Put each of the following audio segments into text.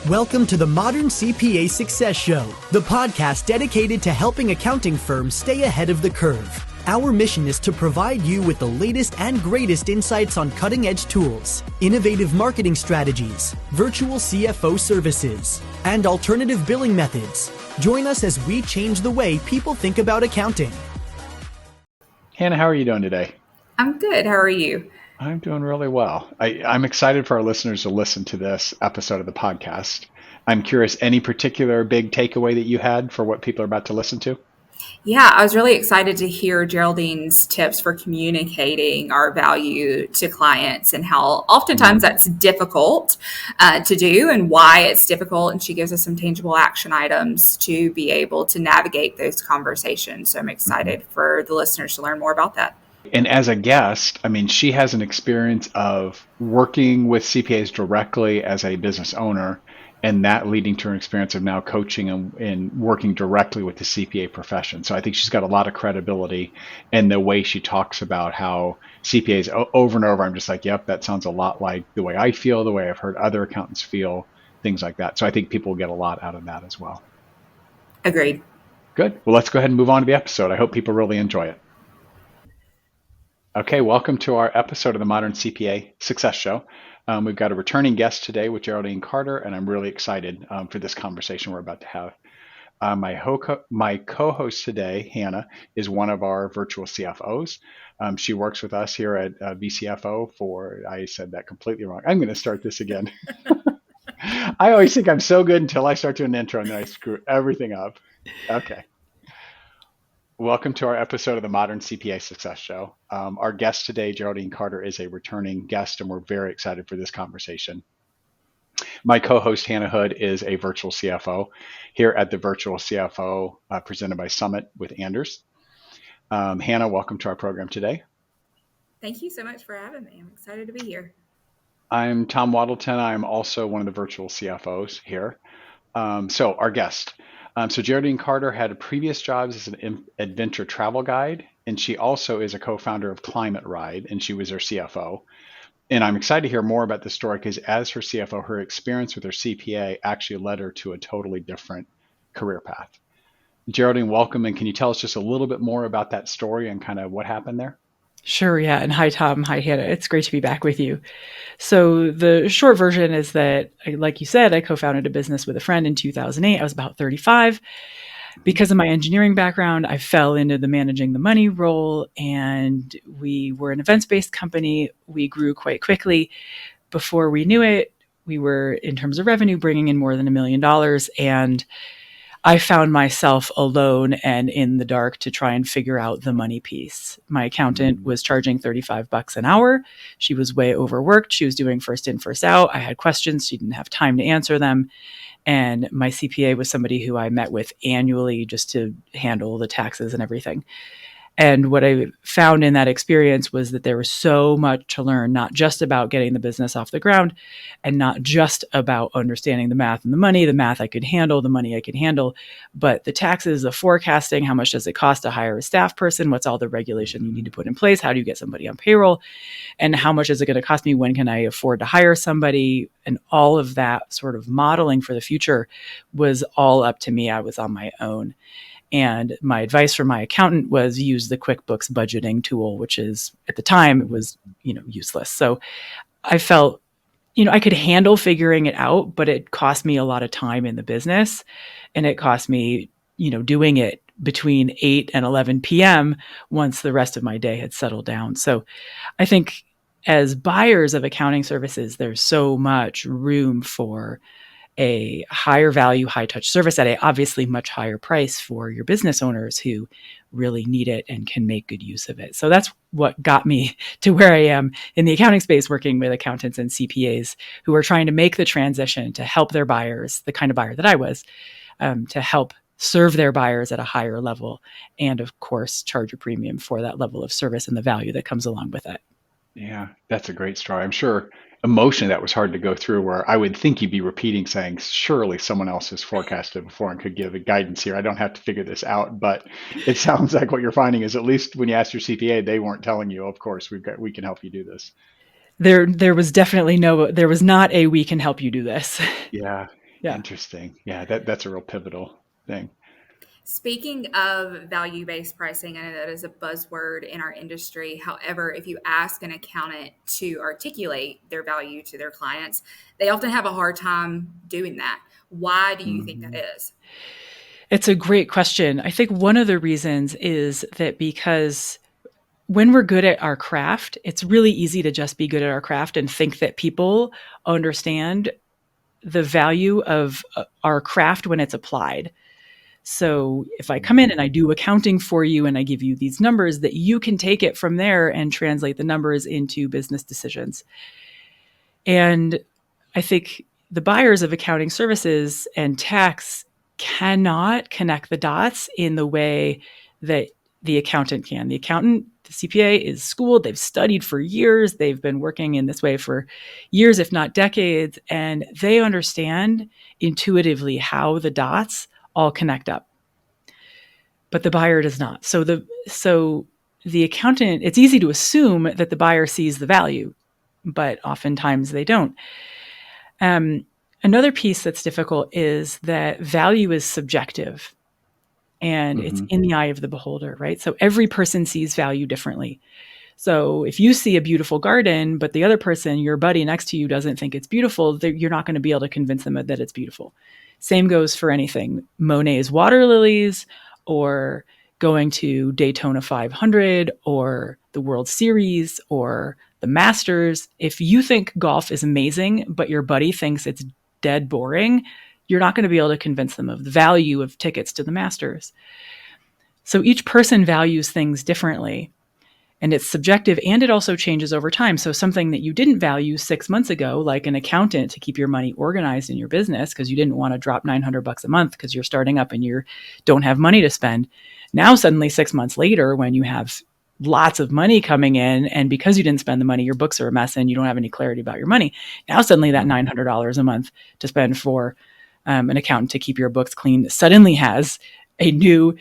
Welcome to the Modern CPA Success Show, the podcast dedicated to helping accounting firms stay ahead of the curve. Our mission is to provide you with the latest and greatest insights on cutting-edge tools, innovative marketing strategies, virtual CFO services, and alternative billing methods. Join us as we change the way people think about accounting. Hannah, how are you doing today? I'm good. How are you? I'm doing really well. I'm excited for our listeners to listen to this episode of the podcast. I'm curious, any particular big takeaway that you had for what people are about to listen to? Yeah, I was really excited to hear Geraldine's tips for communicating our value to clients and how oftentimes that's difficult to do and why it's difficult. And she gives us some tangible action items to be able to navigate those conversations. So I'm excited for the listeners to learn more about that. And as a guest, she has an experience of working with CPAs directly as a business owner, and that leading to an experience of now coaching and working directly with the CPA profession. So I think she's got a lot of credibility in the way she talks about how CPAs over and over, I'm just like, yep, that sounds a lot like the way I feel, the way I've heard other accountants feel, things like that. So I think people will get a lot out of that as well. Agreed. Good. Well, let's go ahead and move on to the episode. I hope people really enjoy it. Okay, welcome to our episode of the Modern CPA Success Show. We've got a returning guest today with Geraldine Carter, and I'm really excited for this conversation we're about to have. My co-host today, Hannah, is one of our virtual CFOs. She works with us here at VCFO I said that completely wrong. I'm going to start this again. I always think I'm so good until I start doing an intro and then I screw everything up. Okay. Welcome to our episode of the Modern CPA Success Show. Our guest today, Geraldine Carter, is a returning guest, and we're very excited for this conversation. My co-host, Hannah Hood, is a virtual CFO here at the Virtual CFO presented by Summit with Anders. Hannah, welcome to our program today. Thank you so much for having me. I'm excited to be here. I'm Tom Waddleton. I'm also one of the virtual CFOs here. So our guest. So Geraldine Carter had previous jobs as an adventure travel guide, and she also is a co-founder of Climate Ride, and she was her CFO. And I'm excited to hear more about this story because as her CFO, her experience with her CPA actually led her to a totally different career path. Geraldine, welcome, and can you tell us just a little bit more about that story and kind of what happened there? Sure, yeah. And hi, Tom. Hi, Hannah. It's great to be back with you. So the short version is that, like you said, I co-founded a business with a friend in 2008. I was about 35. Because of my engineering background, I fell into the managing the money role, and we were an events-based company. We grew quite quickly. Before we knew it, we were, in terms of revenue, bringing in more than $1 million. And I found myself alone and in the dark to try and figure out the money piece. My accountant was charging $35 an hour. She was way overworked. She was doing first in, first out. I had questions. She didn't have time to answer them. And my CPA was somebody who I met with annually just to handle the taxes and everything. And what I found in that experience was that there was so much to learn, not just about getting the business off the ground and not just about understanding the math and the money. The math I could handle, the money I could handle, but the taxes, the forecasting, how much does it cost to hire a staff person? What's all the regulation you need to put in place? How do you get somebody on payroll? And how much is it going to cost me? When can I afford to hire somebody? And all of that sort of modeling for the future was all up to me. I was on my own. And my advice from my accountant was use the QuickBooks budgeting tool, which is at the time it was, useless. So I felt, I could handle figuring it out, but it cost me a lot of time in the business, and it cost me, doing it between 8 and 11 p.m. once the rest of my day had settled down. So I think as buyers of accounting services, there's so much room for a higher value, high touch service at a obviously much higher price for your business owners who really need it and can make good use of it. So that's what got me to where I am in the accounting space, working with accountants and CPAs who are trying to make the transition to help their buyers, the kind of buyer that I was, to help serve their buyers at a higher level. And of course, charge a premium for that level of service and the value that comes along with it. Yeah, that's a great story. I'm sure emotionally that was hard to go through, where I would think you'd be repeating saying, surely someone else has forecasted before and could give a guidance here. I don't have to figure this out. But it sounds like what you're finding is, at least when you ask your CPA, they weren't telling you, of course, we can help you do this. There was definitely there was not a, we can help you do this. Yeah. Yeah. Interesting. Yeah, that's a real pivotal thing. Speaking of value-based pricing, I know that is a buzzword in our industry. However, if you ask an accountant to articulate their value to their clients, they often have a hard time doing that. Why do you think that is? It's a great question. I think one of the reasons is that because when we're good at our craft, it's really easy to just be good at our craft and think that people understand the value of our craft when it's applied. So if I come in and I do accounting for you and I give you these numbers, that you can take it from there and translate the numbers into business decisions. And I think the buyers of accounting services and tax cannot connect the dots in the way that the accountant can. The accountant, the CPA, is schooled. They've studied for years. They've been working in this way for years, if not decades, and they understand intuitively how the dots all connect up. But the buyer does not. So the accountant, it's easy to assume that the buyer sees the value, but oftentimes they don't. Another piece that's difficult is that value is subjective and it's in the eye of the beholder, right? So every person sees value differently. So if you see a beautiful garden, but the other person, your buddy next to you, doesn't think it's beautiful, you're not going to be able to convince them that it's beautiful. Same goes for anything. Monet's water lilies, or going to Daytona 500, or the World Series, or the Masters. If you think golf is amazing, but your buddy thinks it's dead boring, you're not going to be able to convince them of the value of tickets to the Masters. So each person values things differently. And it's subjective, and it also changes over time. So something that you didn't value 6 months ago, like an accountant to keep your money organized in your business because you didn't want to drop $900 a month because you're starting up and you don't have money to spend. Now suddenly 6 months later, when you have lots of money coming in, and because you didn't spend the money, your books are a mess and you don't have any clarity about your money. Now suddenly that $900 a month to spend for an accountant to keep your books clean suddenly has a new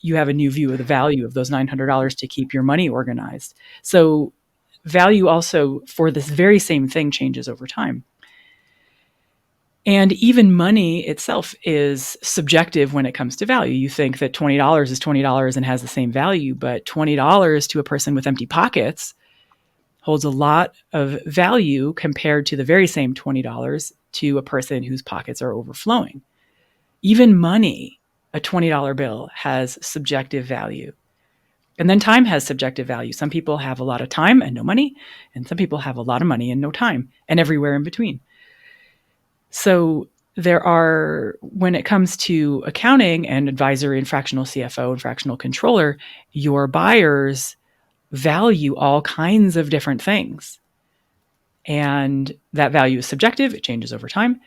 you have a new view of the value of those $900 to keep your money organized. So value also for this very same thing changes over time. And even money itself is subjective when it comes to value. You think that $20 is $20 and has the same value, but $20 to a person with empty pockets holds a lot of value compared to the very same $20 to a person whose pockets are overflowing. Even money, a $20 bill, has subjective value. And then time has subjective value. Some people have a lot of time and no money, and some people have a lot of money and no time, and everywhere in between. So there are, when it comes to accounting and advisory and fractional CFO and fractional controller, your buyers value all kinds of different things. And that value is subjective. It changes over time.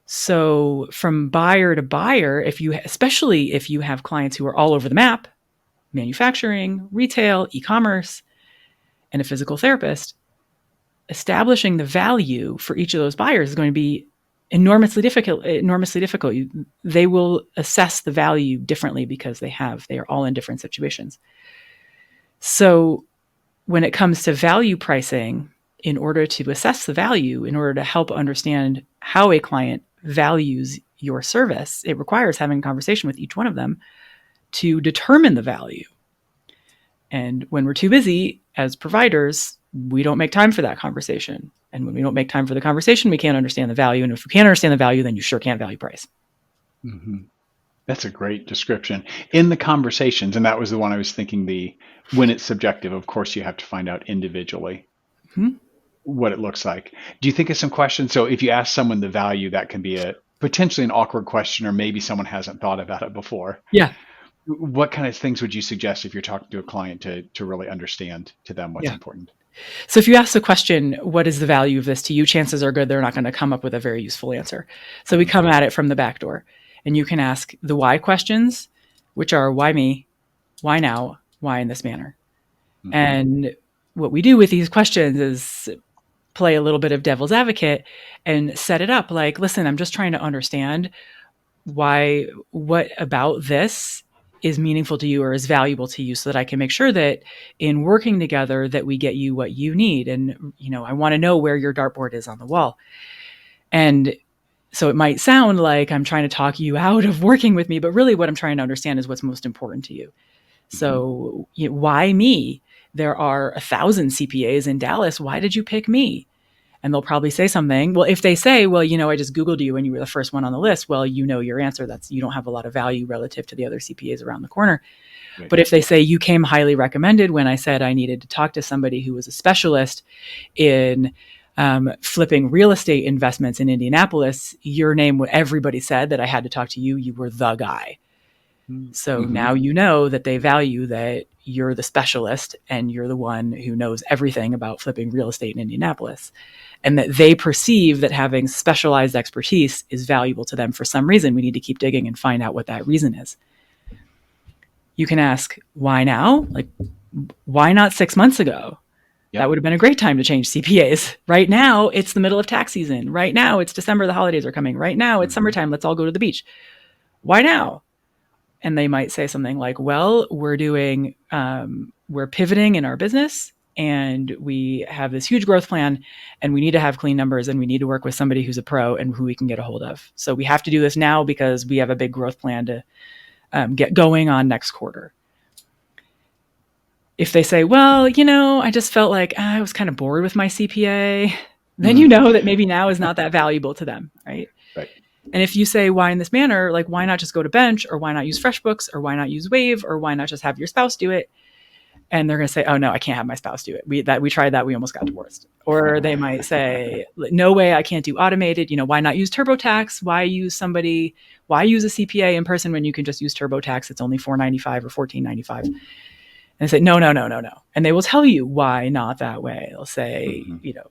So from buyer to buyer, especially if you have clients who are all over the map, manufacturing, retail, e-commerce, and a physical therapist, establishing the value for each of those buyers is going to be enormously difficult. They will assess the value differently because they are all in different situations. So when it comes to value pricing, in order to assess the value, in order to help understand how a client values your service, it requires having a conversation with each one of them to determine the value. And when we're too busy as providers, we don't make time for that conversation. And when we don't make time for the conversation, we can't understand the value. And if we can't understand the value, then you sure can't value price. Mm-hmm. That's a great description. In the conversations, and that was the one I was thinking, when it's subjective, of course, you have to find out individually what it looks like. Do you think of some questions? So if you ask someone the value, that can be potentially an awkward question, or maybe someone hasn't thought about it before. Yeah. What kind of things would you suggest if you're talking to a client to really understand to them what's important? So if you ask the question, what is the value of this to you, chances are good they're not going to come up with a very useful answer. So we come at it from the back door, and you can ask the why questions, which are why me, why now, why in this manner. Mm-hmm. And what we do with these questions is play a little bit of devil's advocate and set it up like, listen, I'm just trying to understand what about this is meaningful to you or is valuable to you so that I can make sure that in working together that we get you what you need. And, I want to know where your dartboard is on the wall. And So it might sound like I'm trying to talk you out of working with me, but really what I'm trying to understand is what's most important to you. So why me? There are 1,000 CPAs in Dallas. Why did you pick me? And they'll probably say something. Well, if they say, well, I just Googled you and you were the first one on the list, well, your answer. You don't have a lot of value relative to the other CPAs around the corner. Right. But if they say you came highly recommended when I said I needed to talk to somebody who was a specialist in flipping real estate investments in Indianapolis, your name, everybody said that I had to talk to you. You were the guy. So now you know that they value that you're the specialist and you're the one who knows everything about flipping real estate in Indianapolis, and that they perceive that having specialized expertise is valuable to them for some reason. We need to keep digging and find out what that reason is. You can ask, why now? Like, why not 6 months ago? Yep. That would have been a great time to change CPAs. Right now, it's the middle of tax season. Right now, it's December. The holidays are coming. Right now, it's summertime. Let's all go to the beach. Why now? And they might say something like, well, we're pivoting in our business and we have this huge growth plan and we need to have clean numbers and we need to work with somebody who's a pro and who we can get a hold of. So we have to do this now because we have a big growth plan to get going on next quarter. If they say, well, I just felt like I was kind of bored with my CPA, then you know that maybe now is not that valuable to them, right? Right. And if you say, why in this manner, like, why not just go to Bench, or why not use FreshBooks, or why not use Wave, or why not just have your spouse do it? And they're going to say, oh no, I can't have my spouse do it. We tried that. We almost got divorced. Or they might say, no way, I can't do automated. Why not use TurboTax? Why use a CPA in person when you can just use TurboTax? It's only $495 or $1495. And they say, no. And they will tell you why not that way. They'll say,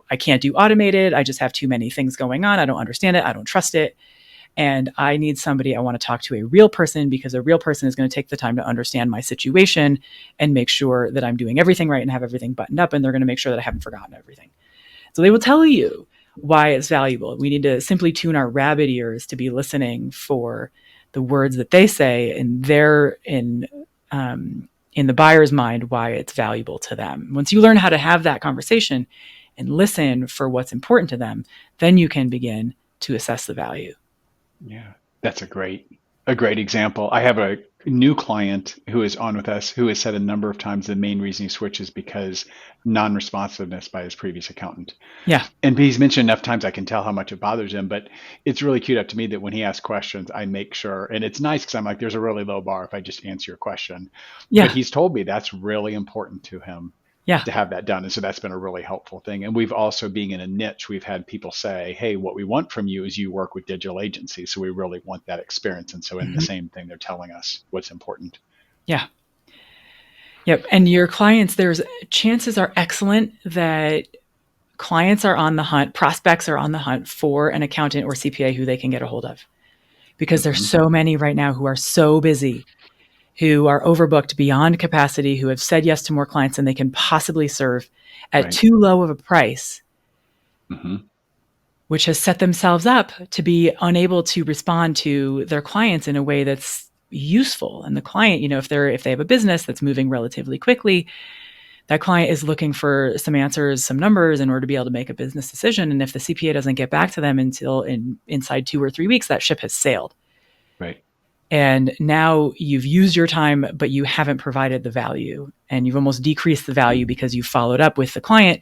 I can't do automated. I just have too many things going on. I don't understand it. I don't trust it. And I need somebody, I want to talk to a real person, because a real person is going to take the time to understand my situation and make sure that I'm doing everything right and have everything buttoned up. And they're going to make sure that I haven't forgotten everything. So they will tell you why it's valuable. We need to simply tune our rabbit ears to be listening for the words that they say in the buyer's mind, why it's valuable to them. Once you learn how to have that conversation and listen for what's important to them, then you can begin to assess the value. Yeah, that's a great example. I have a new client who is on with us who has said a number of times the main reason he switches because non-responsiveness by his previous accountant. Yeah. And he's mentioned enough times I can tell how much it bothers him, but it's really cute up to me that when he asks questions, I make sure, and it's nice because I'm like, there's a really low bar if I just answer your question. Yeah. But he's told me that's really important to him. Yeah. To have that done. And so that's been a really helpful thing. And we've also, being in a niche, we've had people say, hey, what we want from you is you work with digital agencies. So we really want that experience. And so in the same thing, they're telling us what's important. Yeah. Yep. And your clients, chances are excellent that clients are on the hunt, prospects are on the hunt for an accountant or CPA who they can get a hold of, because there's so many right now who are so busy, who are overbooked beyond capacity, who have said yes to more clients than they can possibly serve at too low of a price, which has set themselves up to be unable to respond to their clients in a way that's useful. And the client, if they have a business that's moving relatively quickly, that client is looking for some answers, some numbers in order to be able to make a business decision. And if the CPA doesn't get back to them until inside 2 or 3 weeks, that ship has sailed. Right. And now you've used your time, but you haven't provided the value, and you've almost decreased the value because you followed up with the client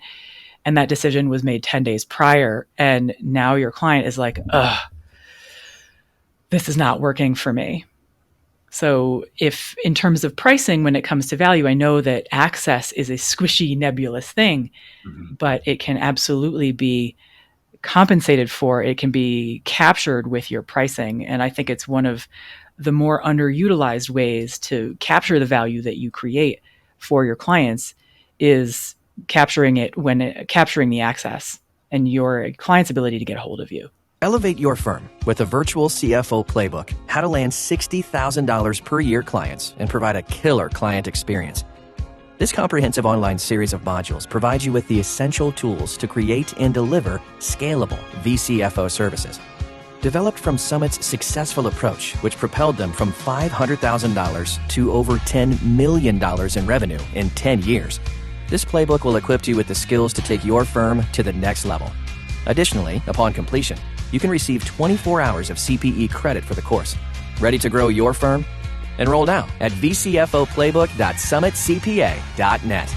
and that decision was made 10 days prior. And now your client is like, this is not working for me. So if in terms of pricing, when it comes to value, I know that access is a squishy, nebulous thing, but it can absolutely be compensated for. It can be captured with your pricing. And I think it's one of the more underutilized ways to capture the value that you create for your clients is capturing the access and your client's ability to get a hold of you. Elevate your firm with a virtual CFO playbook, how to land $60,000 per year clients and provide a killer client experience. This comprehensive online series of modules provides you with the essential tools to create and deliver scalable VCFO services. Developed from Summit's successful approach, which propelled them from $500,000 to over $10 million in revenue in 10 years. This playbook will equip you with the skills to take your firm to the next level. Additionally, upon completion, you can receive 24 hours of CPE credit for the course. Ready to grow your firm? Enroll now at vcfoplaybook.summitcpa.net.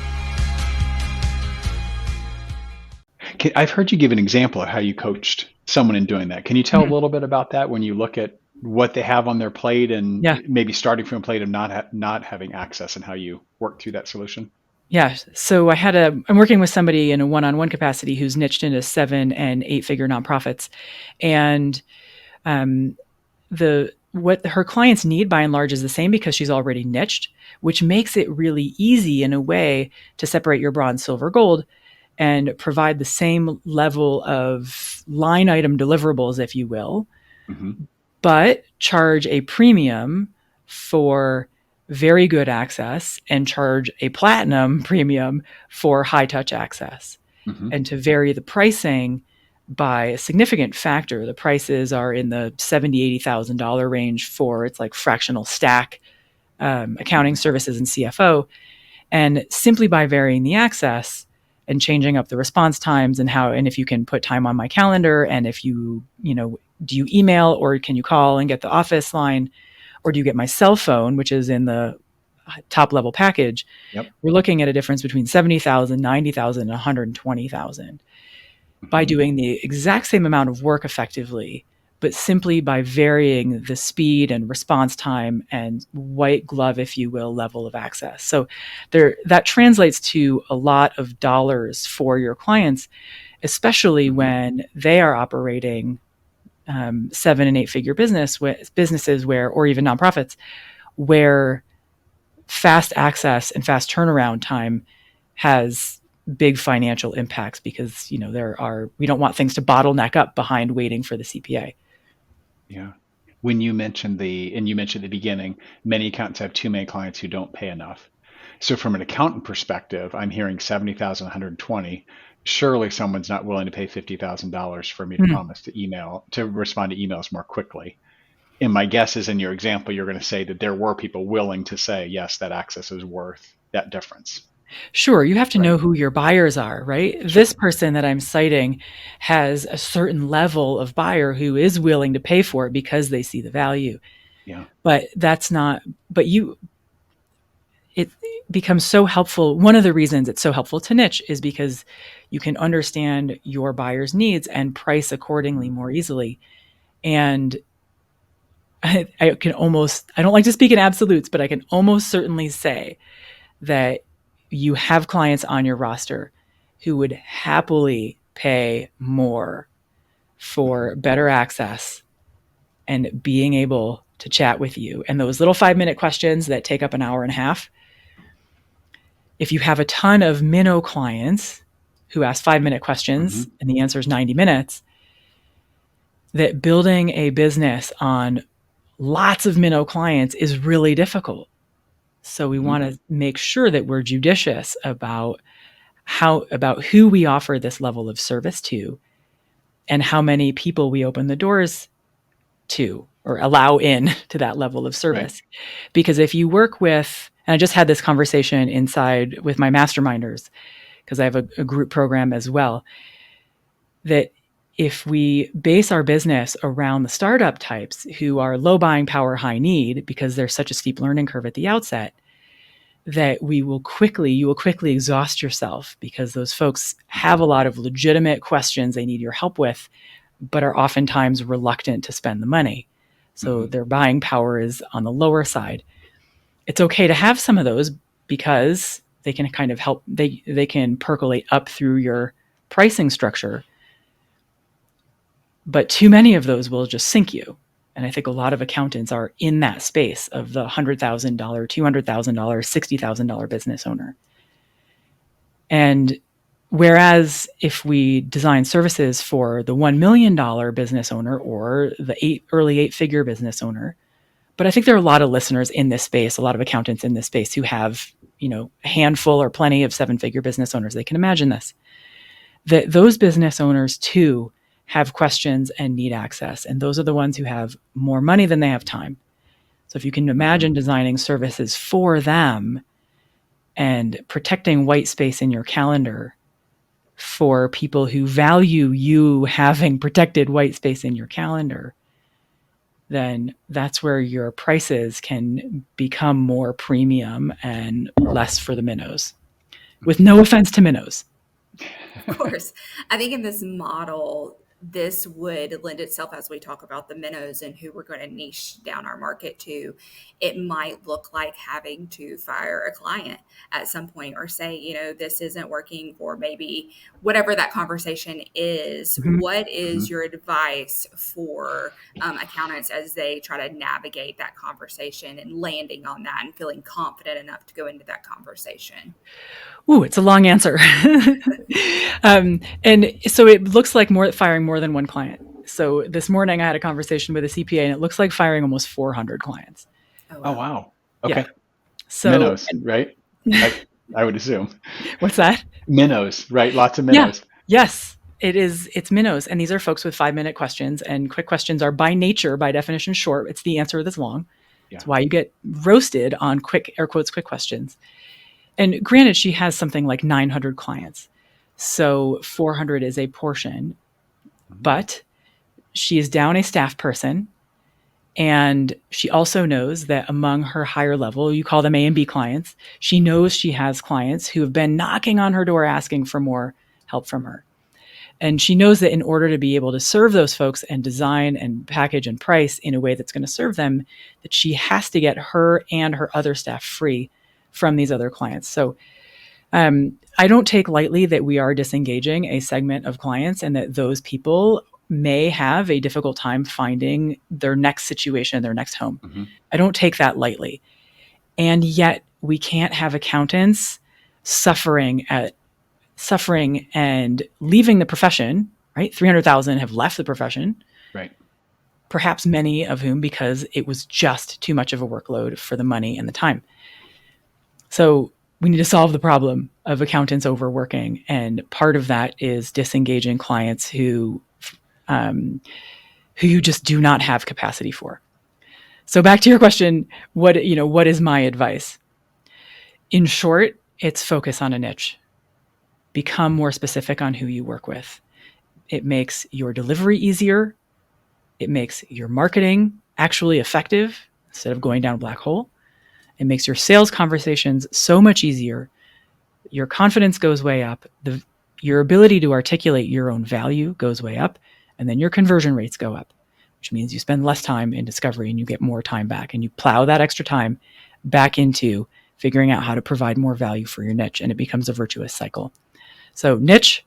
I've heard you give an example of how you coached someone in doing that. Can you tell a little bit about that when you look at what they have on their plate and Yeah. maybe starting from a plate of not having access and how you work through that solution? Yeah. So I'm working with somebody in a one-on-one capacity who's niched into 7 and 8 figure nonprofits. And what her clients need by and large is the same because she's already niched, which makes it really easy in a way to separate your bronze, silver, gold and provide the same level of line item deliverables, if you will, but charge a premium for very good access and charge a platinum premium for high touch access, and to vary the pricing by a significant factor. The prices are in the $70,000, $80,000 range for it's like fractional stack accounting services and CFO. And simply by varying the access and changing up the response times and if you can put time on my calendar, and if do you email or can you call and get the office line, or do you get my cell phone, which is in the top level package? Yep. We're looking at a difference between $70,000, $90,000, and $120,000 by doing the exact same amount of work effectively, but simply by varying the speed and response time and white glove, if you will, level of access. So that translates to a lot of dollars for your clients, especially when they are operating 7 and 8 figure businesses or even nonprofits, where fast access and fast turnaround time has big financial impacts because, we don't want things to bottleneck up behind waiting for the CPA. Yeah. When you mentioned at the beginning, many accountants have too many clients who don't pay enough. So from an accountant perspective, I'm hearing 70,000, 120. Surely someone's not willing to pay $50,000 for me to promise to respond to emails more quickly. And my guess is in your example, you're going to say that there were people willing to say, yes, that access is worth that difference. Sure. You have to know who your buyers are, right? Sure. This person that I'm citing has a certain level of buyer who is willing to pay for it because they see the value. Yeah. But it becomes so helpful. One of the reasons it's so helpful to niche is because you can understand your buyer's needs and price accordingly more easily. And I don't like to speak in absolutes, but I can almost certainly say that you have clients on your roster who would happily pay more for better access and being able to chat with you. And those little 5-minute questions that take up an hour and a half, if you have a ton of minnow clients who ask 5-minute questions and the answer is 90 minutes, that building a business on lots of minnow clients is really difficult. So we want to make sure that we're judicious about who we offer this level of service to and how many people we open the doors to or allow in to that level of service. Right. Because if you work with, and I just had this conversation inside with my masterminders, because I have a group program as well, that if we base our business around the startup types who are low buying power, high need, because there's such a steep learning curve at the outset, that you will quickly exhaust yourself because those folks have a lot of legitimate questions they need your help with, but are oftentimes reluctant to spend the money. So their buying power is on the lower side. It's okay to have some of those because they can kind of help, they can percolate up through your pricing structure. But too many of those will just sink you. And I think a lot of accountants are in that space of the $100,000, $200,000, $60,000 business owner. And whereas if we design services for the $1 million business owner or the early 8-figure business owner, but I think there are a lot of listeners in this space, a lot of accountants in this space who have, a handful or plenty of 7-figure business owners. They can imagine this, that those business owners too have questions and need access. And those are the ones who have more money than they have time. So if you can imagine designing services for them and protecting white space in your calendar for people who value you having protected white space in your calendar, then that's where your prices can become more premium and less for the minnows. With no offense to minnows. Of course. I think in this model, this would lend itself, as we talk about the minnows and who we're going to niche down our market to, it might look like having to fire a client at some point, or say, this isn't working, or maybe whatever that conversation is. What is your advice for accountants as they try to navigate that conversation and landing on that and feeling confident enough to go into that conversation? Ooh, it's a long answer. And so it looks like firing more than one client. So this morning I had a conversation with a CPA, and it looks like firing almost 400 clients. Oh, wow. Okay. Yeah. So minnows, right? I would assume. What's that? Minnows, right? Lots of minnows. Yeah. Yes, it is. It's minnows. And these are folks with 5-minute questions, and quick questions are by nature, by definition, short. It's the answer that's long. Yeah. It's why you get roasted on quick, air quotes, quick questions. And granted, she has something like 900 clients. So 400 is a portion, but she is down a staff person. And she also knows that among her higher level, you call them A and B clients, she knows she has clients who have been knocking on her door asking for more help from her. And she knows that in order to be able to serve those folks and design and package and price in a way that's going to serve them, that she has to get her and her other staff free from these other clients. So I don't take lightly that we are disengaging a segment of clients, and that those people may have a difficult time finding their next situation, their next home. I don't take that lightly. And yet we can't have accountants suffering and leaving the profession, right? 300,000 have left the profession. Right. Perhaps many of whom because it was just too much of a workload for the money and the time. So we need to solve the problem of accountants overworking. And part of that is disengaging clients who you just do not have capacity for. So back to your question, what is my advice? In short, it's focus on a niche. Become more specific on who you work with. It makes your delivery easier. It makes your marketing actually effective instead of going down a black hole. It makes your sales conversations so much easier. Your confidence goes way up. Your ability to articulate your own value goes way up. And then your conversion rates go up, which means you spend less time in discovery and you get more time back. And you plow that extra time back into figuring out how to provide more value for your niche. And it becomes a virtuous cycle. So niche,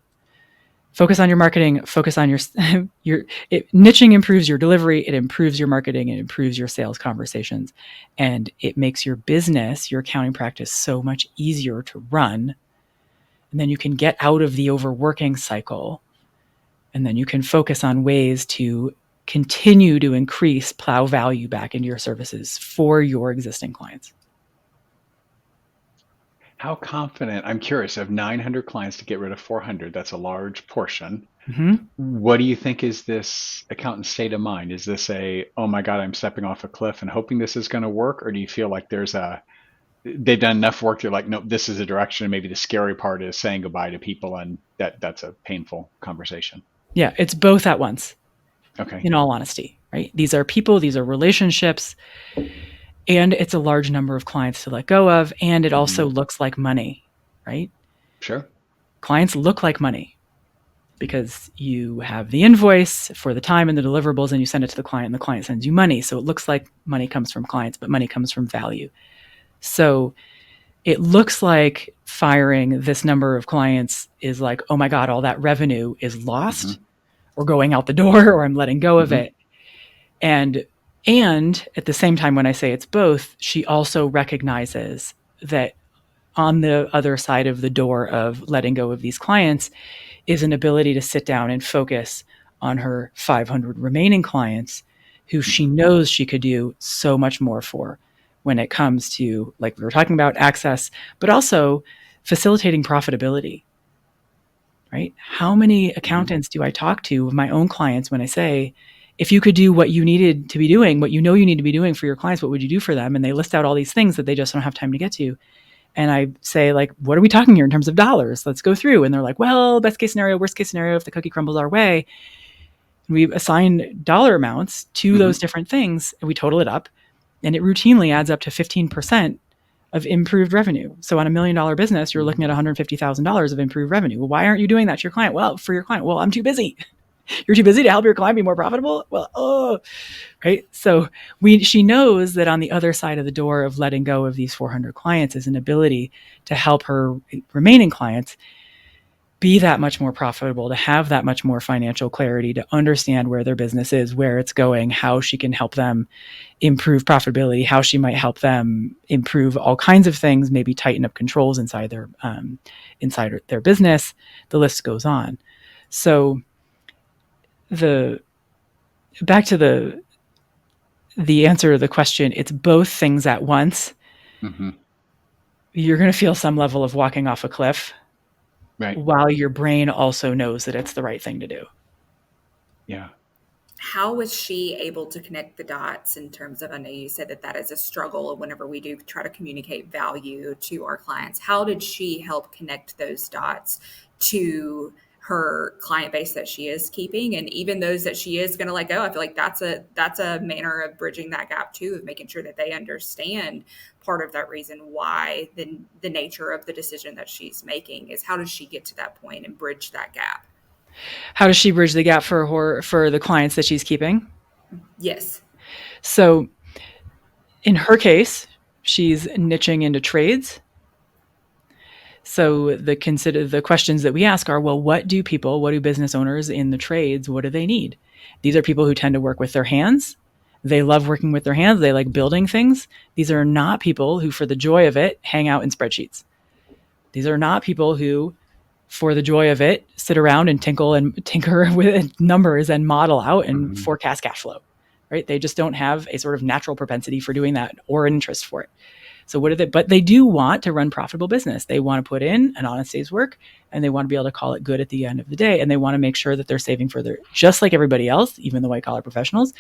focus on your marketing, focus on niching improves your delivery, it improves your marketing, it improves your sales conversations, and it makes your business, your accounting practice so much easier to run. And then you can get out of the overworking cycle, and then you can focus on ways to continue to plow value back into your services for your existing clients. How confident, I'm curious, of 900 clients to get rid of 400, that's a large portion. What do you think is this accountant's state of mind? Is this oh my God, I'm stepping off a cliff and hoping this is going to work? Or do you feel like they've done enough work, they're like, nope, this is a direction. Maybe the scary part is saying goodbye to people, and that's a painful conversation. Yeah, it's both at once. Okay. In all honesty, right? These are people, these are relationships. And it's a large number of clients to let go of. And it also looks like money, right? Sure. Clients look like money because you have the invoice for the time and the deliverables, and you send it to the client, and the client sends you money. So it looks like money comes from clients, but money comes from value. So it looks like firing this number of clients is like, oh my God, all that revenue is lost or going out the door, or I'm letting go of it. And at the same time, when I say it's both, she also recognizes that on the other side of the door of letting go of these clients is an ability to sit down and focus on her 500 remaining clients who she knows she could do so much more for when it comes to, like we were talking about, access, but also facilitating profitability, right? How many accountants do I talk to of my own clients when I say, if you could do what you needed to be doing, what you know you need to be doing for your clients, what would you do for them? And they list out all these things that they just don't have time to get to. And I say, like, what are we talking here in terms of dollars? Let's go through. And they're like, well, best case scenario, worst case scenario, if the cookie crumbles our way. We assign dollar amounts to those different things, and we total it up, and it routinely adds up to 15% of improved revenue. So on $1 million business, you're looking at $150,000 of improved revenue. Well, why aren't you doing that to your client? Well, for your client, well, I'm too busy. You're too busy to help your client be more profitable? Well, right? So she knows that on the other side of the door of letting go of these 400 clients is an ability to help her remaining clients be that much more profitable, to have that much more financial clarity, to understand where their business is, where it's going, how she can help them improve profitability, how she might help them improve all kinds of things, maybe tighten up controls inside their business. The list goes on. So back to the answer to the question, it's both things at once. Mm-hmm. You're going to feel some level of walking off a cliff, right, while your brain also knows that it's the right thing to do. Yeah. How was she able to connect the dots in terms of, I know you said that is a struggle whenever we do try to communicate value to our clients. How did she help connect those dots to her client base that she is keeping, and even those that she is going to let go? I feel like that's a manner of bridging that gap too, of making sure that they understand part of that reason why the nature of the decision that she's making is. How does she get to that point and bridge that gap? How does she bridge the gap for the clients that she's keeping? Yes. So in her case, she's niching into trades. So the questions that we ask are, well, what do business owners in the trades, what do they need? These are people who tend to work with their hands. They love working with their hands. They like building things. These are not people who, for the joy of it, hang out in spreadsheets. These are not people who, for the joy of it, sit around and tinker with numbers and model out and forecast cash flow, right? They just don't have a sort of natural propensity for doing that or an interest for it. So but they do want to run profitable business. They want to put in an honest day's work, and they want to be able to call it good at the end of the day. And they want to make sure that they're saving for just like everybody else, even the white collar professionals,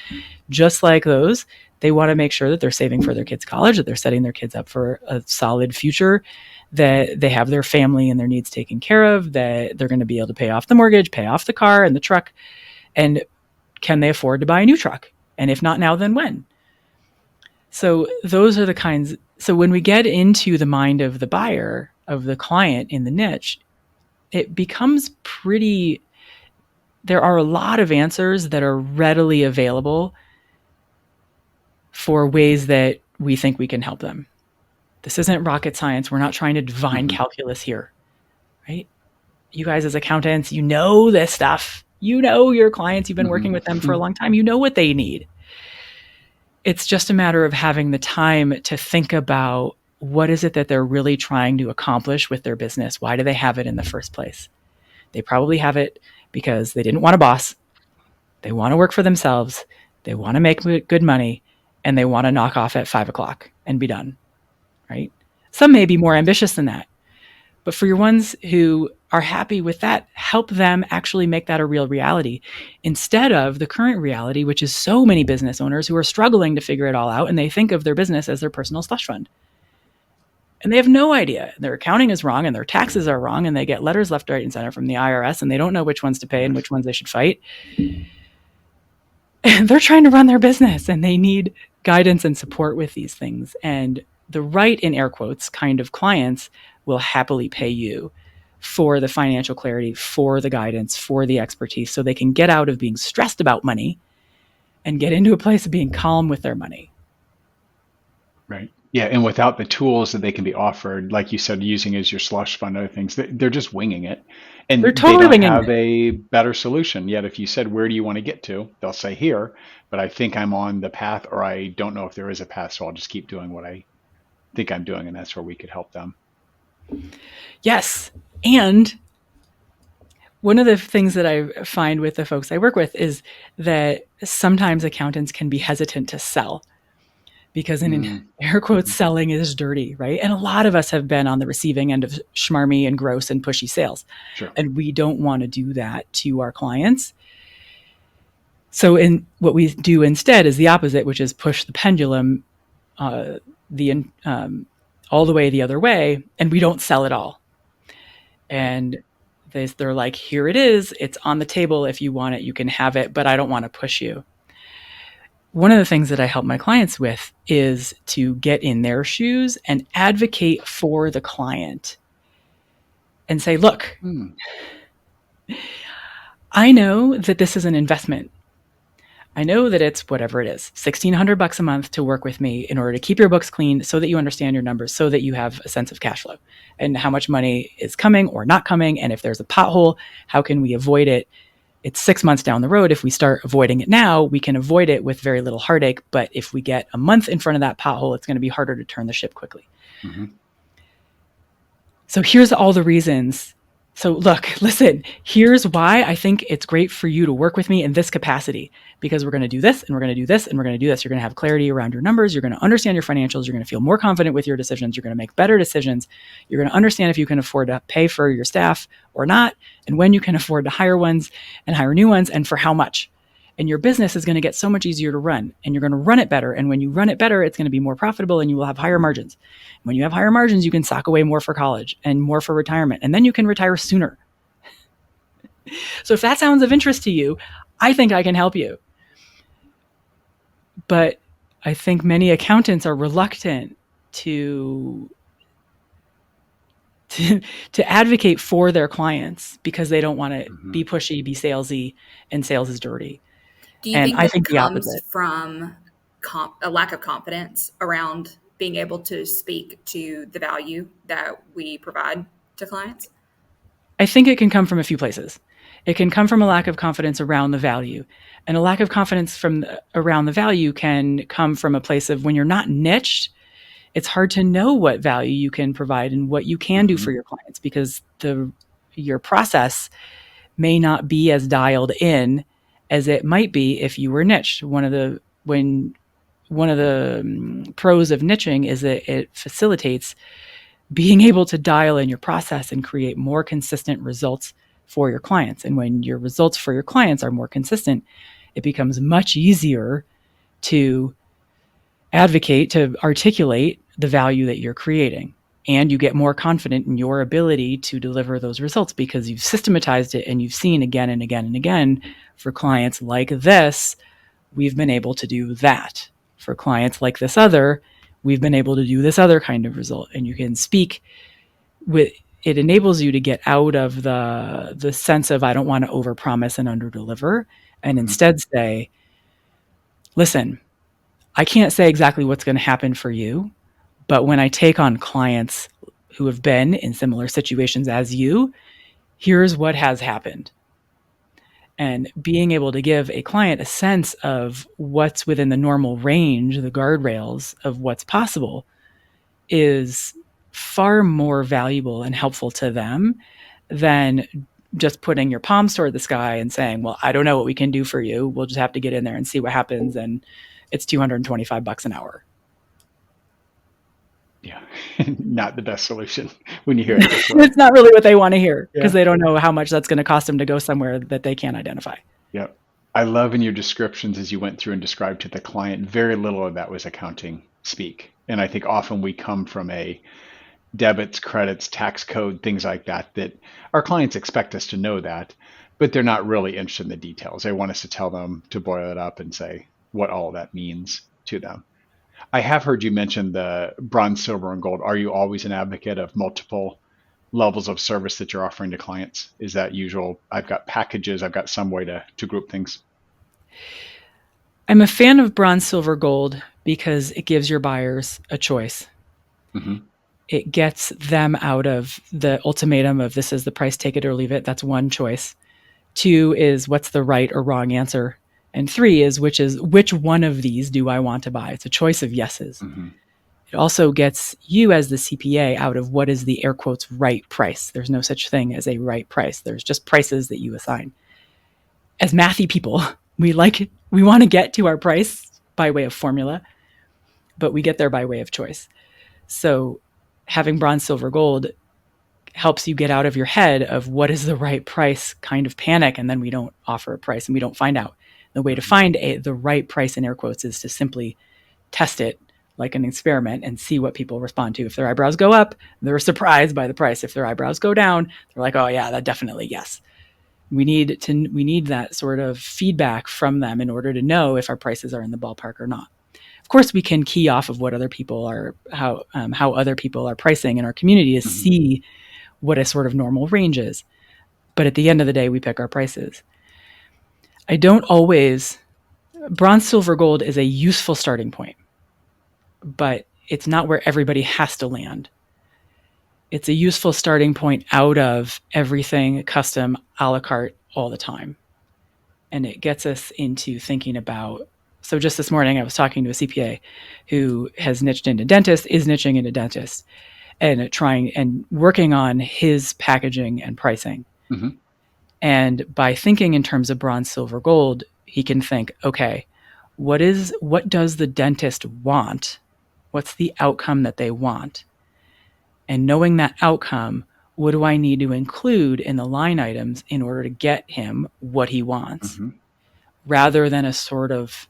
just like those, they want to make sure that they're saving for their kids' college, that they're setting their kids up for a solid future, that they have their family and their needs taken care of, that they're going to be able to pay off the mortgage, pay off the car and the truck. And can they afford to buy a new truck? And if not now, then when? So those are the kinds. So when we get into the mind of the buyer, of the client in the niche, it becomes there are a lot of answers that are readily available for ways that we think we can help them. This isn't rocket science. We're not trying to divine calculus here, right? You guys as accountants, you know this stuff. You know your clients. You've been working with them for a long time. You know what they need. It's just a matter of having the time to think about what is it that they're really trying to accomplish with their business. Why do they have it in the first place? They probably have it because they didn't want a boss. They want to work for themselves. They want to make good money, and they want to knock off at 5:00 and be done, right? Some may be more ambitious than that. But for your ones who are happy with that, help them actually make that a real reality instead of the current reality, which is so many business owners who are struggling to figure it all out, and they think of their business as their personal slush fund. And they have no idea. Their accounting is wrong and their taxes are wrong, and they get letters left, right, and center from the IRS, and they don't know which ones to pay and which ones they should fight. And they're trying to run their business, and they need guidance and support with these things. And the right, in air quotes, kind of clients will happily pay you for the financial clarity, for the guidance, for the expertise, so they can get out of being stressed about money and get into a place of being calm with their money. Right. Yeah. And without the tools that they can be offered, like you said, using as your slush fund, other things, they're just winging it. And they're totally they don't have a better solution. Yet if you said, where do you want to get to? They'll say here, but I think I'm on the path, or I don't know if there is a path, so I'll just keep doing what I think I'm doing. And that's where we could help them. Yes. And one of the things that I find with the folks I work with is that sometimes accountants can be hesitant to sell because in air quotes, selling is dirty, right? And a lot of us have been on the receiving end of schmarmy and gross and pushy sales. Sure. And we don't want to do that to our clients. So what we do instead is the opposite, which is push the pendulum, all the way the other way, and we don't sell it all. And they're like, here it is. It's on the table. If you want it, you can have it, but I don't want to push you. One of the things that I help my clients with is to get in their shoes and advocate for the client and say, look, I know that this is an investment. I know that it's whatever it is, $1,600 a month to work with me in order to keep your books clean so that you understand your numbers, so that you have a sense of cash flow and how much money is coming or not coming. And if there's a pothole, how can we avoid it? It's 6 months down the road. If we start avoiding it now, we can avoid it with very little heartache. But if we get a month in front of that pothole, it's going to be harder to turn the ship quickly. Mm-hmm. So here's all the reasons. So look, listen, here's why I think it's great for you to work with me in this capacity, because we're going to do this and we're going to do this and we're going to do this. You're going to have clarity around your numbers. You're going to understand your financials. You're going to feel more confident with your decisions. You're going to make better decisions. You're going to understand if you can afford to pay for your staff or not, and when you can afford to hire ones and hire new ones, and for how much. And your business is going to get so much easier to run, and you're going to run it better. And when you run it better, it's going to be more profitable and you will have higher margins. When you have higher margins, you can sock away more for college and more for retirement. And then you can retire sooner. So if that sounds of interest to you, I think I can help you. But I think many accountants are reluctant to advocate for their clients because they don't want to be pushy, be salesy, and sales is dirty. Do you think that comes from a lack of confidence around being able to speak to the value that we provide to clients? I think it can come from a few places. It can come from a lack of confidence around the value. And a lack of confidence around the value can come from a place of when you're not niched, it's hard to know what value you can provide and what you can do for your clients, because your process may not be as dialed in as it might be if you were niched. One of the pros of niching is that it facilitates being able to dial in your process and create more consistent results for your clients. And when your results for your clients are more consistent, it becomes much easier to advocate, to articulate the value that you're creating. And you get more confident in your ability to deliver those results because you've systematized it and you've seen again and again and again, for clients like this, we've been able to do that. For clients like this other, we've been able to do this other kind of result. And you can speak with, it enables you to get out of the sense of, I don't want to overpromise and underdeliver, and instead say, listen, I can't say exactly what's going to happen for you, but when I take on clients who have been in similar situations as you, here's what has happened. And being able to give a client a sense of what's within the normal range, the guardrails of what's possible, is far more valuable and helpful to them than just putting your palms toward the sky and saying, well, I don't know what we can do for you. We'll just have to get in there and see what happens. And it's $225 an hour. Yeah, not the best solution when you hear it this way. It's not really what they want to hear because they don't know how much that's going to cost them to go somewhere that they can't identify. Yep. I love in your descriptions as you went through and described to the client, very little of that was accounting speak. And I think often we come from a debits, credits, tax code, things like that, that our clients expect us to know that, but they're not really interested in the details. They want us to tell them to boil it up and say what all that means to them. I have heard you mention the bronze, silver, and gold. Are you always an advocate of multiple levels of service that you're offering to clients? Is that usual? I've got packages. I've got some way to group things. I'm a fan of bronze, silver, gold because it gives your buyers a choice. Mm-hmm. It gets them out of the ultimatum of this is the price, take it or leave it. That's one choice. 2 is what's the right or wrong answer. And 3 is which one of these do I want to buy? It's a choice of yeses. Mm-hmm. It also gets you as the CPA out of what is the air quotes right price. There's no such thing as a right price. There's just prices that you assign. As mathy people, we want to get to our price by way of formula, but we get there by way of choice. So having bronze, silver, gold helps you get out of your head of what is the right price kind of panic, and then we don't offer a price and we don't find out. The way to find the right price in air quotes is to simply test it like an experiment and see what people respond to. If their eyebrows go up, they're surprised by the price. If their eyebrows go down, they're like, oh yeah, that definitely, yes. We need that sort of feedback from them in order to know if our prices are in the ballpark or not. Of course, we can key off of what other people are, how other people are pricing in our community to see what a sort of normal range is. But at the end of the day, we pick our prices. I don't always. Bronze, silver, gold is a useful starting point, but it's not where everybody has to land. It's a useful starting point out of everything custom, a la carte, all the time. And it gets us into thinking about, so just this morning I was talking to a CPA who has niched into dentist, is niching into dentist, and trying and working on his packaging and pricing. And by thinking in terms of bronze, silver, gold, he can think, okay, what does the dentist want? What's the outcome that they want? And knowing that outcome, what do I need to include in the line items in order to get him what he wants, rather than a sort of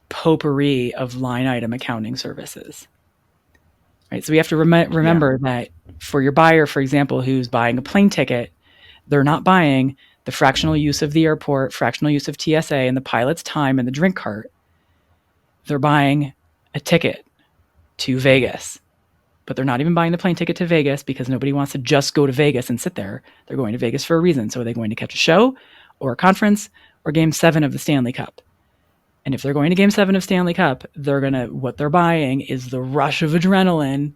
potpourri of line item accounting services. Right? So we have to remember that for your buyer, for example, who's buying a plane ticket, they're not buying the fractional use of the airport, fractional use of TSA, and the pilot's time and the drink cart. They're buying a ticket to Vegas, but they're not even buying the plane ticket to Vegas because nobody wants to just go to Vegas and sit there. They're going to Vegas for a reason. So are they going to catch a show or a conference or Game 7 of the Stanley Cup? And if they're going to Game 7 of Stanley Cup, what they're buying is the rush of adrenaline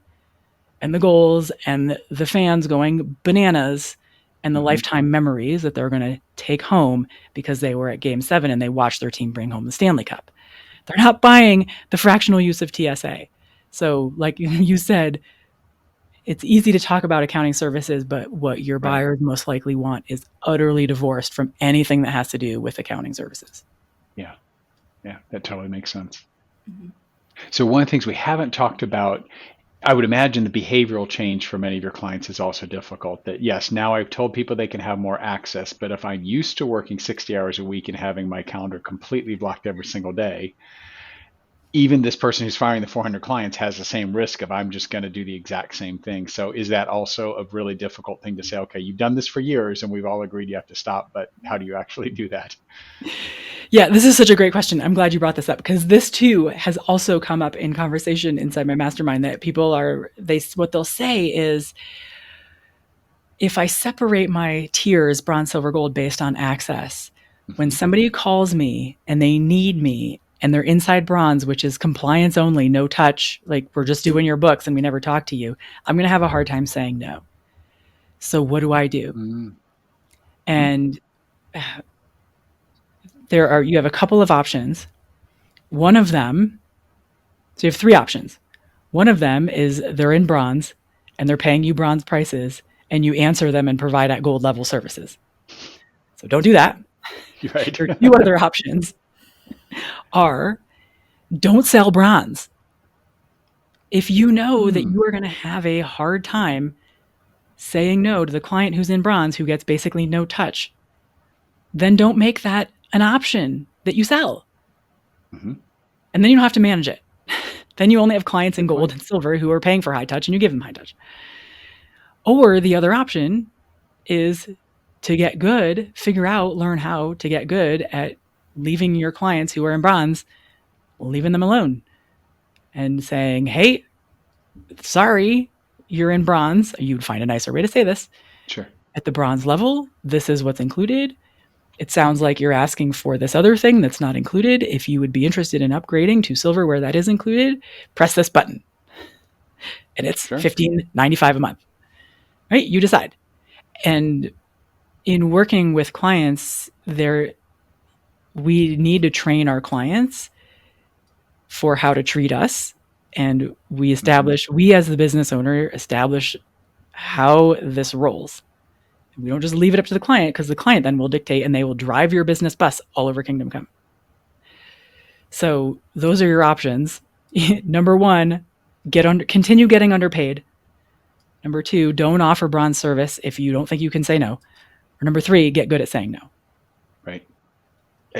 and the goals and the fans going bananas and the lifetime memories that they're going to take home because they were at Game 7 and they watched their team bring home the Stanley Cup. They're not buying the fractional use of TSA. So like you said, it's easy to talk about accounting services, but what your buyers most likely want is utterly divorced from anything that has to do with accounting services. Yeah, that totally makes sense. So one of the things we haven't talked about, I would imagine the behavioral change for many of your clients is also difficult. That yes, now I've told people they can have more access, but if I'm used to working 60 hours a week and having my calendar completely blocked every single day, even this person who's firing the 400 clients has the same risk of I'm just going to do the exact same thing. So is that also a really difficult thing to say, okay, you've done this for years and we've all agreed you have to stop, but how do you actually do that? Yeah, this is such a great question. I'm glad you brought this up because this too has also come up in conversation inside my mastermind that people what they'll say is, if I separate my tiers, bronze, silver, gold, based on access, when somebody calls me and they need me and they're inside bronze, which is compliance only, no touch, like we're just doing your books and we never talk to you, I'm going to have a hard time saying no. So what do I do? And you have a couple of options. One of them, so you have three options. One of them is they're in bronze and they're paying you bronze prices and you answer them and provide at gold level services. So don't do that. Right. There are two other options are don't sell bronze. If you know that you are going to have a hard time saying no to the client who's in bronze, who gets basically no touch, then don't make that an option that you sell. And then you don't have to manage it. Then you only have clients in gold and silver who are paying for high touch and you give them high touch. Or the other option is to get good, learn how to get good at leaving your clients who are in bronze, leaving them alone and saying, hey, sorry, you're in bronze. You'd find a nicer way to say this. Sure. At the bronze level, this is what's included. It sounds like you're asking for this other thing that's not included. If you would be interested in upgrading to silver where that is included, press this button. And it's $15.95 a month. Right? You decide. And in working with clients, we need to train our clients for how to treat us. And we as the business owner, establish how this rolls. We don't just leave it up to the client because the client then will dictate and they will drive your business bus all over Kingdom Come. So those are your options. Number one, continue getting underpaid. Number two, don't offer bronze service if you don't think you can say no. Or number three, get good at saying no. Right.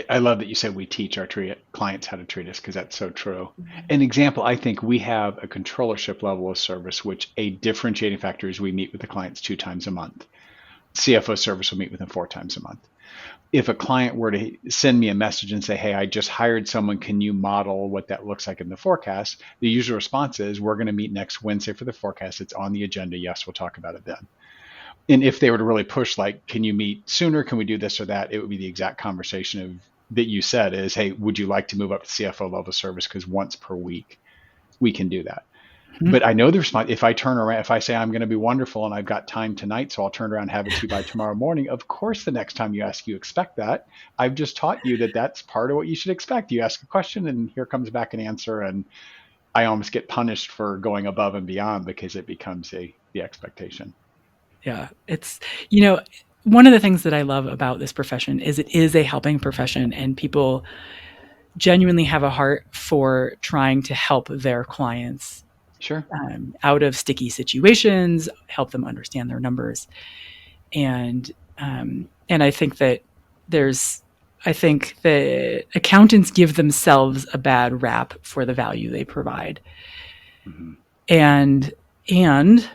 I love that you said we teach our clients how to treat us, because that's so true. An example, I think we have a controllership level of service, which a differentiating factor is we meet with the clients 2 times a month. CFO service will meet with them 4 times a month. If a client were to send me a message and say, hey, I just hired someone, can you model what that looks like in the forecast? The usual response is, we're going to meet next Wednesday for the forecast. It's on the agenda. Yes, we'll talk about it then. And if they were to really push, like, can you meet sooner? Can we do this or that? It would be the exact conversation of that you said is, hey, would you like to move up to CFO level service? Because once per week, we can do that. Mm-hmm. But I know the response. If I turn around, if I say I'm going to be wonderful and I've got time tonight, so I'll turn around and have it to you by tomorrow morning. Of course, the next time you ask, you expect that. I've just taught you that that's part of what you should expect. You ask a question and here comes back an answer. And I almost get punished for going above and beyond because it becomes the expectation. Yeah, it's, one of the things that I love about this profession is it is a helping profession, and people genuinely have a heart for trying to help their clients sure, out of sticky situations, help them understand their numbers. And I think that accountants give themselves a bad rap for the value they provide. Mm-hmm. And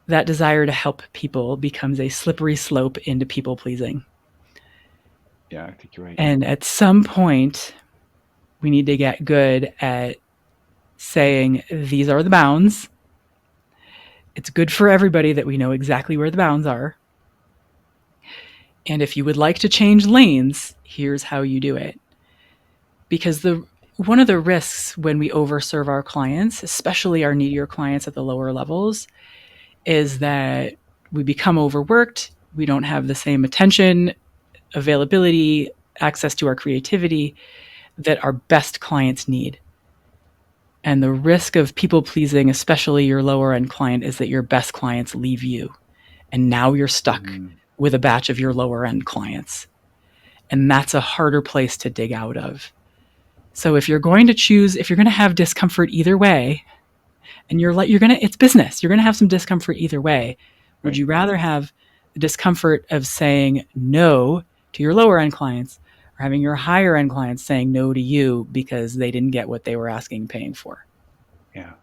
that desire to help people becomes a slippery slope into people pleasing. Yeah, I think you're right. And at some point, we need to get good at saying, these are the bounds. It's good for everybody that we know exactly where the bounds are. And if you would like to change lanes, here's how you do it. Because one of the risks when we overserve our clients, especially our needier clients at the lower levels, is that we become overworked. We don't have the same attention, availability, access to our creativity that our best clients need. And the risk of people pleasing, especially your lower end client, is that your best clients leave you. And now you're stuck with a batch of your lower end clients. And that's a harder place to dig out of. So if you're going to have discomfort either way, and it's business, you're going to have some discomfort either way. Would right. you rather have the discomfort of saying no to your lower end clients, or having your higher end clients saying no to you because they didn't get what they were paying for? Yeah.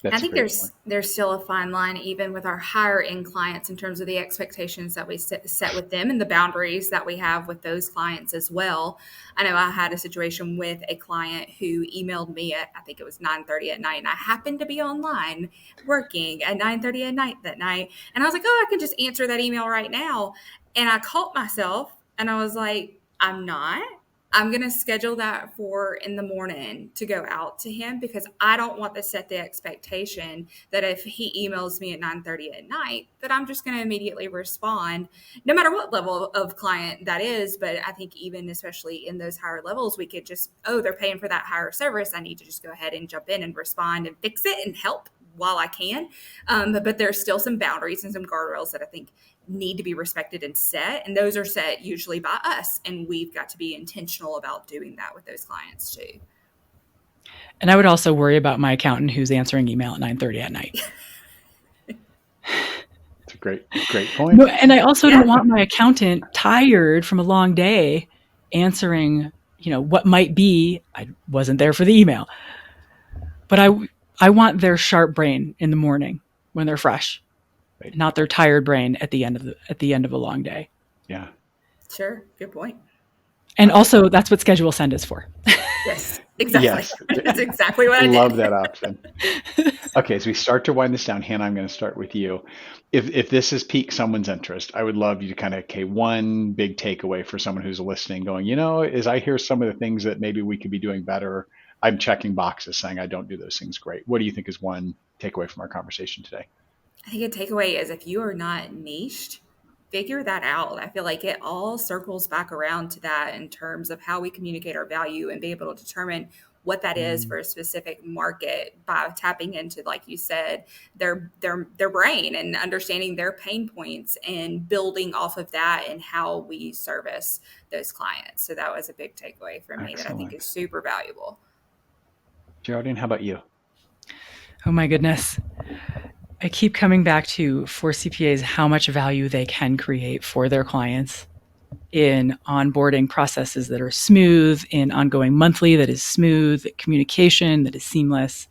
I think there's still a fine line, even with our higher end clients, in terms of the expectations that we set with them and the boundaries that we have with those clients as well. I know I had a situation with a client who emailed me at, I think it was 9:30 at night, and I happened to be online working at 9:30 at night that night. And I was like, oh, I can just answer that email right now. And I caught myself and I was like, I'm not. I'm going to schedule that for in the morning to go out to him, because I don't want to set the expectation that if he emails me at 9:30 at night, that I'm just going to immediately respond, no matter what level of client that is. But I think even especially in those higher levels, we could just, they're paying for that higher service. I need to just go ahead and jump in and respond and fix it and help while I can. But there's still some boundaries and some guardrails that I think need to be respected and set. And those are set usually by us. And we've got to be intentional about doing that with those clients too. And I would also worry about my accountant who's answering email at 9:30 at night. It's a great point. No, and I also don't want my accountant tired from a long day answering, what might be, I wasn't there for the email. But I want their sharp brain in the morning when they're fresh. Right. Not their tired brain at the end of a long day. Yeah. Sure. Good point. And also, that's what schedule send is for. Yes, exactly. Yes. That's exactly what I did. Love that option. Okay, as we start to wind this down, Hannah, I'm going to start with you. If this has piqued someone's interest, I would love you to kind of, one big takeaway for someone who's listening going, as I hear some of the things that maybe we could be doing better, I'm checking boxes saying I don't do those things great. What do you think is one takeaway from our conversation today? I think a takeaway is, if you are not niched, figure that out. I feel like it all circles back around to that in terms of how we communicate our value and be able to determine what that is for a specific market by tapping into, like you said, their brain and understanding their pain points and building off of that and how we service those clients. So that was a big takeaway for me. Excellent. That I think is super valuable. Geraldine, how about you? Oh my goodness. I keep coming back to, for CPAs, how much value they can create for their clients in onboarding processes that are smooth, in ongoing monthly that is smooth, communication that is seamless,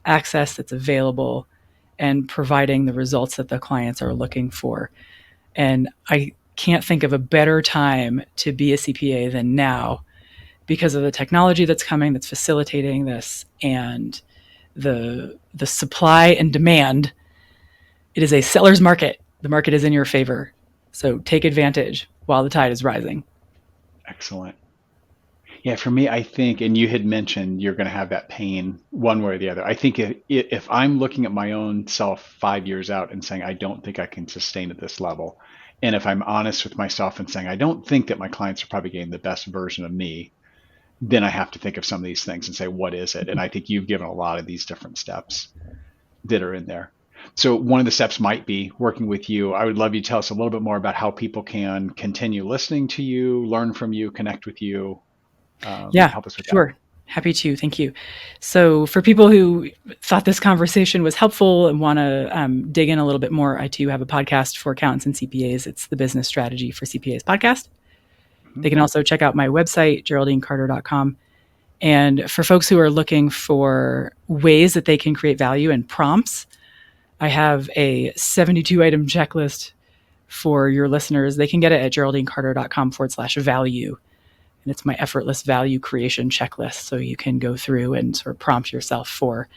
access that's available, and providing the results that the clients are looking for. And I can't think of a better time to be a CPA than now, because of the technology that's coming, that's facilitating this, and the supply and demand. It is a seller's market. The market is in your favor. So take advantage while the tide is rising. Excellent. Yeah, for me, I think, and you had mentioned you're going to have that pain one way or the other. I think if I'm looking at my own self 5 years out and saying, I don't think I can sustain at this level, and if I'm honest with myself and saying, I don't think that my clients are probably getting the best version of me, then I have to think of some of these things and say, what is it? And I think you've given a lot of these different steps that are in there. So one of the steps might be working with you. I would love you to tell us a little bit more about how people can continue listening to you, learn from you, connect with you. Help us with sure. that. Happy to. Thank you. So for people who thought this conversation was helpful and want to dig in a little bit more, I too have a podcast for accountants and CPAs. It's the Business Strategy for CPAs podcast. They can also check out my website, GeraldineCarter.com. And for folks who are looking for ways that they can create value and prompts, I have a 72-item checklist for your listeners. They can get it at GeraldineCarter.com/value. And it's my effortless value creation checklist. So you can go through and sort of prompt yourself for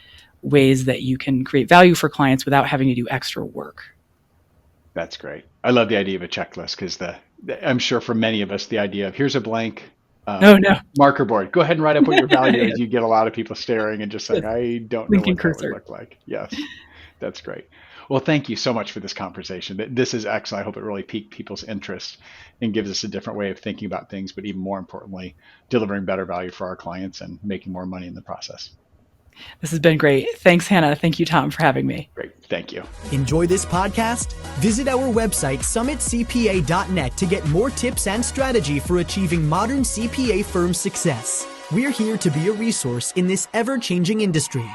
ways that you can create value for clients without having to do extra work. That's great. I love the idea of a checklist because I'm sure for many of us, the idea of here's a blank marker board. Go ahead and write up what your value is. You get a lot of people staring and just saying, I don't know what that would look like. Yes, that's great. Well, thank you so much for this conversation. This is excellent. I hope it really piqued people's interest and gives us a different way of thinking about things, but even more importantly, delivering better value for our clients and making more money in the process. This has been great. Thanks, Hannah. Thank you, Tom, for having me. Great. Thank you. Enjoy this podcast? Visit our website, summitcpa.net, to get more tips and strategy for achieving modern CPA firm success. We're here to be a resource in this ever-changing industry.